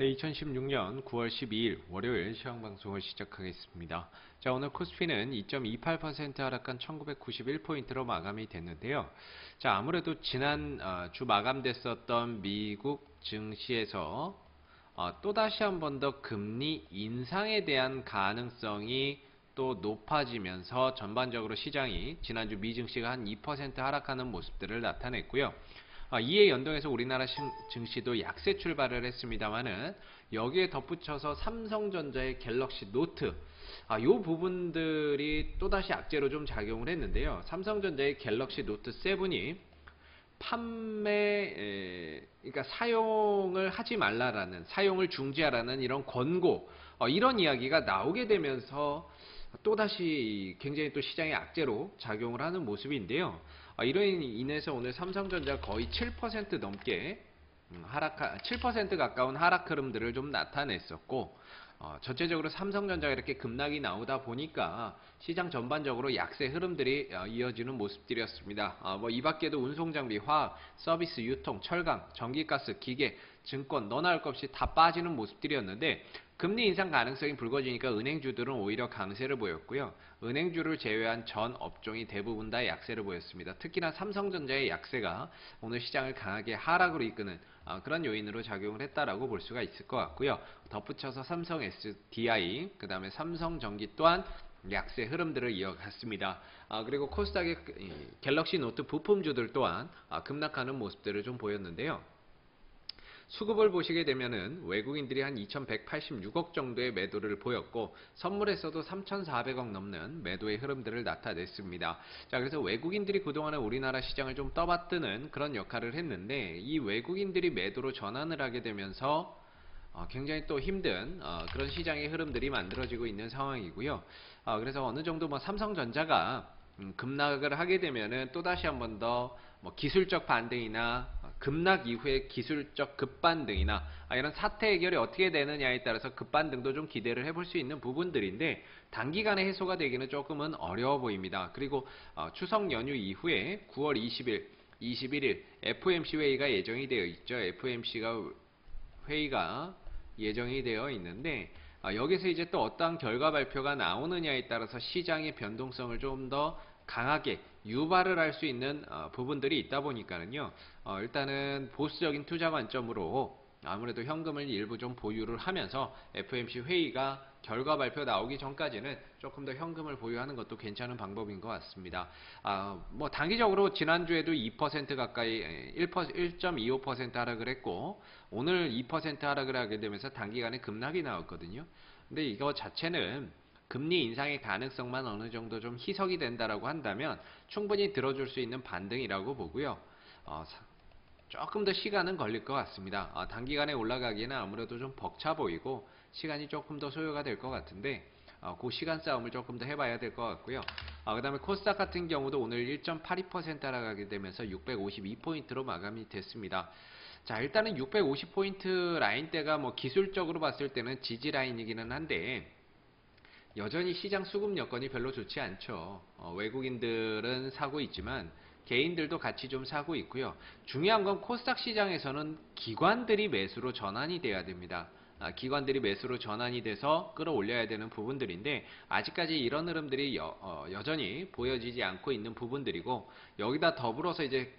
네, 2016년 9월 12일 월요일 시황방송을 시작하겠습니다. 자, 오늘 코스피는 2.28% 하락한 1991포인트로 마감이 됐는데요. 자, 아무래도 지난 주 마감됐었던 미국 증시에서 또다시 한 번 더 금리 인상에 대한 가능성이 또 높아지면서 전반적으로 시장이 지난주 미증시가 한 2% 하락하는 모습들을 나타냈고요. 이에 연동해서 우리나라 증시도 약세 출발을 했습니다만은 여기에 덧붙여서 삼성전자의 갤럭시 노트 요 부분들이 또다시 악재로 좀 작용을 했는데요. 삼성전자의 갤럭시 노트 7이 그러니까 사용을 하지 말라라는, 사용을 중지하라는 이런 권고, 이런 이야기가 나오게 되면서 또다시 굉장히 또 시장의 악재로 작용을 하는 모습인데요. 이로 인해서 오늘 삼성전자 거의 7% 넘게 7% 가까운 하락 흐름들을 좀 나타냈었고, 전체적으로 삼성전자가 이렇게 급락이 나오다 보니까 시장 전반적으로 약세 흐름들이 이어지는 모습들이었습니다. 뭐 이 밖에도 운송장비, 화학, 서비스, 유통, 철강, 전기가스, 기계, 증권 너나 할 것 없이 다 빠지는 모습들이었는데, 금리 인상 가능성이 불거지니까 은행주들은 오히려 강세를 보였고요. 은행주를 제외한 전 업종이 대부분 다 약세를 보였습니다. 특히나 삼성전자의 약세가 오늘 시장을 강하게 하락으로 이끄는 그런 요인으로 작용을 했다라고 볼 수가 있을 것 같고요. 덧붙여서 삼성 SDI, 그 다음에 삼성전기 또한 약세 흐름들을 이어갔습니다. 그리고 코스닥의 갤럭시 노트 부품주들 또한 급락하는 모습들을 좀 보였는데요. 수급을 보시게 되면은 외국인들이 한 2186억 정도의 매도를 보였고, 선물에서도 3400억 넘는 매도의 흐름들을 나타냈습니다. 자, 그래서 외국인들이 그동안에 우리나라 시장을 좀 떠받드는 그런 역할을 했는데, 이 외국인들이 매도로 전환을 하게 되면서 굉장히 또 힘든 그런 시장의 흐름들이 만들어지고 있는 상황이고요. 그래서 어느 정도 뭐 삼성전자가 급락을 하게 되면은 또다시 한 번 더 뭐 기술적 반등이나 급락 이후의 기술적 급반등이나 이런 사태 해결이 어떻게 되느냐에 따라서 급반등도 좀 기대를 해볼 수 있는 부분들인데, 단기간에 해소가 되기는 조금은 어려워 보입니다. 그리고 추석 연휴 이후에 9월 20일, 21일 FOMC 회의가 예정이 되어 있죠. FOMC가 회의가 예정이 되어 있는데, 여기서 이제 또 어떠한 결과 발표가 나오느냐에 따라서 시장의 변동성을 좀 더 강하게 유발을 할 수 있는 부분들이 있다 보니까는요. 일단은 보수적인 투자 관점으로 아무래도 현금을 일부 좀 보유를 하면서 FOMC 회의가 결과 발표 나오기 전까지는 조금 더 현금을 보유하는 것도 괜찮은 방법인 것 같습니다. 뭐 단기적으로 지난주에도 2% 가까이 1.25% 하락을 했고, 오늘 2% 하락을 하게 되면서 단기간에 급락이 나왔거든요. 근데 이거 자체는 금리 인상의 가능성만 어느 정도 좀 희석이 된다라고 한다면 충분히 들어줄 수 있는 반등이라고 보고요. 조금 더 시간은 걸릴 것 같습니다. 단기간에 올라가기에는 아무래도 좀 벅차 보이고 시간이 조금 더 소요가 될 것 같은데, 그 시간 싸움을 조금 더 해봐야 될 것 같고요. 그 다음에 코스닥 같은 경우도 오늘 1.82% 하락하게 되면서 652포인트로 마감이 됐습니다. 자, 일단은 650포인트 라인대가 뭐 기술적으로 봤을 때는 지지 라인이기는 한데, 여전히 시장 수급 여건이 별로 좋지 않죠. 외국인들은 사고 있지만 개인들도 같이 좀 사고 있고요. 중요한 건 코스닥 시장에서는 기관들이 매수로 전환이 돼야 됩니다. 기관들이 매수로 전환이 돼서 끌어올려야 되는 부분들인데, 아직까지 이런 흐름들이 여전히 보여지지 않고 있는 부분들이고, 여기다 더불어서 이제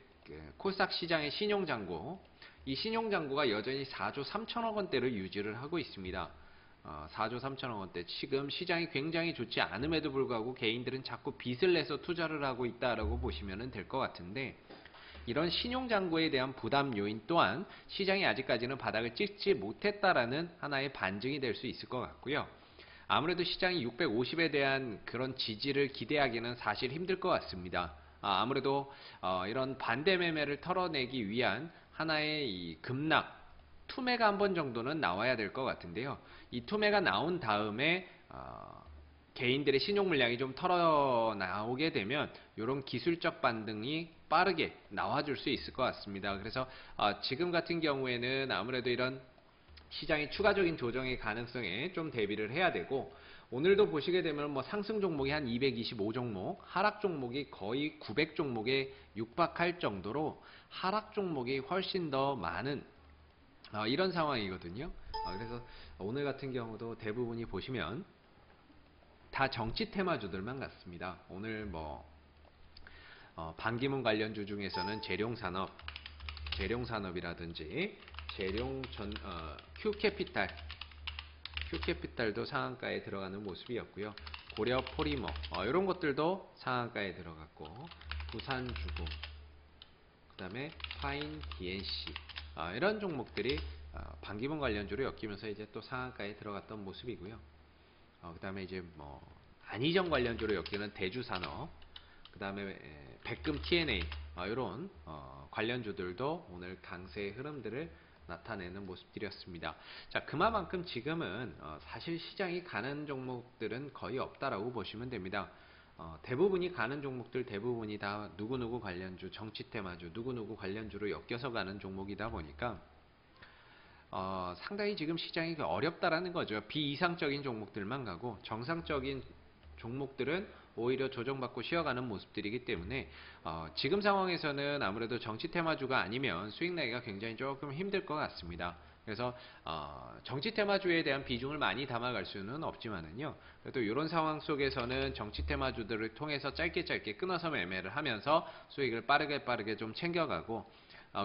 코스닥 시장의 신용잔고, 이 신용잔고가 여전히 4조 3천억 원대를 유지를 하고 있습니다. 4조 3천억 원대. 지금 시장이 굉장히 좋지 않음에도 불구하고 개인들은 자꾸 빚을 내서 투자를 하고 있다라고 보시면 될 것 같은데, 이런 신용잔고에 대한 부담 요인 또한 시장이 아직까지는 바닥을 찍지 못했다라는 하나의 반증이 될 수 있을 것 같고요. 아무래도 시장이 650에 대한 그런 지지를 기대하기는 사실 힘들 것 같습니다. 아무래도 이런 반대 매매를 털어내기 위한 하나의 이 급락, 투매가 한 번 정도는 나와야 될 것 같은데요. 이 투매가 나온 다음에 개인들의 신용 물량이 좀 털어 나오게 되면 이런 기술적 반등이 빠르게 나와줄 수 있을 것 같습니다. 그래서 지금 같은 경우에는 아무래도 이런 시장의 추가적인 조정의 가능성에 좀 대비를 해야 되고, 오늘도 보시게 되면 뭐 상승 종목이 한 225 종목, 하락 종목이 거의 900 종목에 육박할 정도로 하락 종목이 훨씬 더 많은 이런 상황이거든요. 그래서 오늘 같은 경우도 대부분이 보시면 다 정치 테마주들만 같습니다. 오늘 반기문 관련주 중에서는 재룡산업이라든지 큐캐피탈도 상한가에 들어가는 모습이었고요. 고려 포리머 이런 것들도 상한가에 들어갔고, 부산주공, 그다음에 파인 DNC 이런 종목들이 반기문 관련주로 엮이면서 이제 또 상한가에 들어갔던 모습이고요. 그다음에 이제 안희정 관련주로 엮이는 대주산업, 그다음에 백금 TNA 이런 관련주들도 오늘 강세의 흐름들을 나타내는 모습들이었습니다. 자, 그만큼 지금은 사실 시장이 가는 종목들은 거의 없다라고 보시면 됩니다. 대부분이 가는 종목들 대부분이 다 누구누구 관련주, 정치 테마주, 누구누구 관련주로 엮여서 가는 종목이다 보니까 상당히 지금 시장이 어렵다라는 거죠. 비이상적인 종목들만 가고 정상적인 종목들은 오히려 조정받고 쉬어가는 모습들이기 때문에 지금 상황에서는 아무래도 정치 테마주가 아니면 수익 내기가 굉장히 조금 힘들 것 같습니다. 그래서 정치 테마주에 대한 비중을 많이 담아갈 수는 없지만은요. 그래도 이런 상황 속에서는 정치 테마주들을 통해서 짧게 끊어서 매매를 하면서 수익을 빠르게 좀 챙겨가고,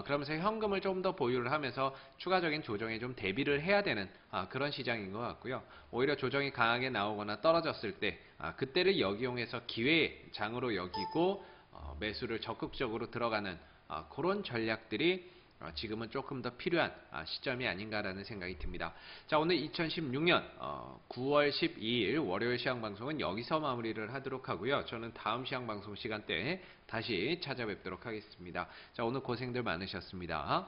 그러면서 현금을 좀 더 보유를 하면서 추가적인 조정에 좀 대비를 해야 되는 그런 시장인 것 같고요. 오히려 조정이 강하게 나오거나 떨어졌을 때 그때를 역이용해서 기회장으로 여기고 매수를 적극적으로 들어가는 그런 전략들이 지금은 조금 더 필요한 시점이 아닌가라는 생각이 듭니다. 자, 오늘 2016년 9월 12일 월요일 시황방송은 여기서 마무리를 하도록 하고요. 저는 다음 시황방송 시간대에 다시 찾아뵙도록 하겠습니다. 자, 오늘 고생들 많으셨습니다.